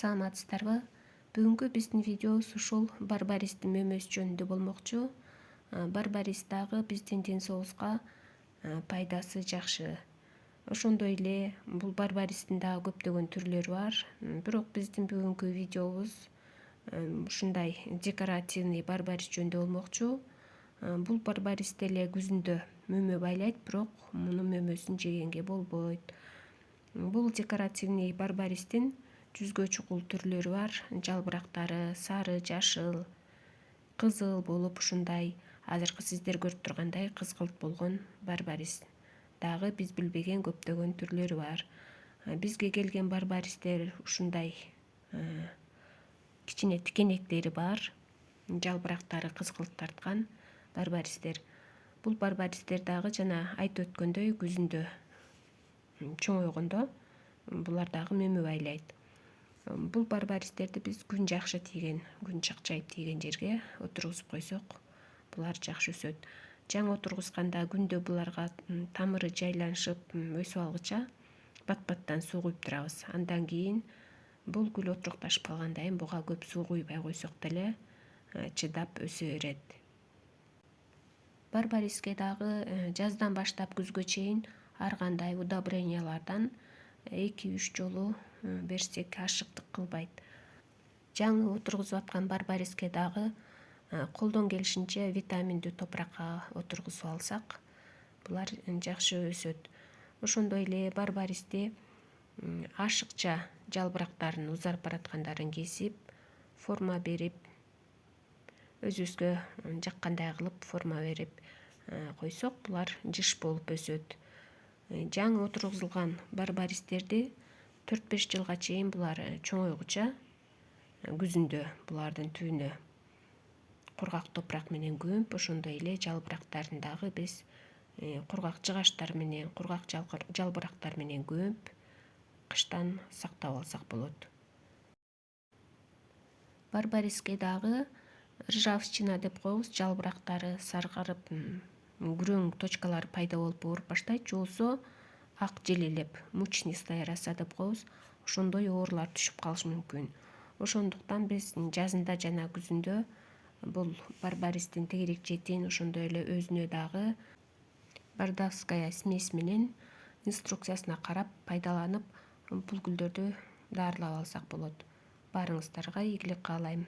Саламатсыздарбы? Бүгүнкү биздин видеобуз ушул барбаристин мөмөсү жөнүндө болмокчу. Барбарис дагы биздин ден соолугубузга пайдасы жакшы. Ошондой эле бул барбаристин дагы көптөгөн түрлөрү бар. Бирок биздин бүгүнкү видеобуз ушундай декоративный барбарис жөнүндө болмокчу. Бул барбарис деле күзүндө мөмө байлайт, бирок мунун мөмөсүн жегенге болбойт. Бул декоративный барбаристин жүзгө чукул түрлөрү бар. Жалбырактары сары, жашыл, кызыл болуп ушундай азыркы сиздер көрүп тургандай кызгылт болгон барбарис. Дагы биз билбеген көптөгөн түрлөрү бар. Бизге келген барбаристер ушундай кичине тикенектери бар. Жалбырактары кызгылт тарткан барбаристер. Бул барбаристер дагы жана айтып өткөндөй күзүндө чоңойгондо булар дагы мөмө байлайт. Бул барбаристерди биз күн жакшы тийген, күн чакчайып тийген жерге отургузуп койсок, булар жакшы өсөт. Жаңы отургузганда күндө буларга тамыры жайланышып өсүп алгыча бат-баттан суу куюп турабыз. Андан кийин бул гүл отурукташып калгандан кийин буга көп суу куйбай койсок деле чыдап өсө берет. Барбариске дагы жаздан баштап күзгө чейин ар кандай удобрениялардан 2-3 жолу берсек ашыктык кылбайт. Жаңы отургузуп аткан барбариске дагы колдон келишинче витаминдүү топуракка отургузуп алсак, булар жакшы өсөт. Ошондой эле барбаристи ашыкча жалбырактарын узарып бараткандарын кесип, форма берип, өзүбүзгө жаккандай кылып форма берип койсок, булар жыш болуп өсөт. Жаңы отургузулган барбаристерди 4-5 жылга чейин булар чоңойгуча күзүндө булардын түбүнө кургак топурак менен көмүп, ошондой эле жалбырактарын дагы биз кургак жыгачтар менен, кургак жалбырактар менен көмүп, кыштан сактап алсак болот. Барбариске дагы ржавчина деп коебуз, жалбырактары саргарып, күрөң точкалар пайда болуп ооруп баштайт, же болбосо ак желелеп, мучнистая роса деп коебуз, ошондой оорулар түшүп калышы мүмкүн. Ошондуктан биз жазында жана күзүндө бул барбаристин тегерек четин, ошондой эле өзүнө дагы бардавская смесь менен инструкциясына карап пайдаланып, бул гүлдөрдү дарылап алсак болот. Баарыңыздарга ийгилик каалайм.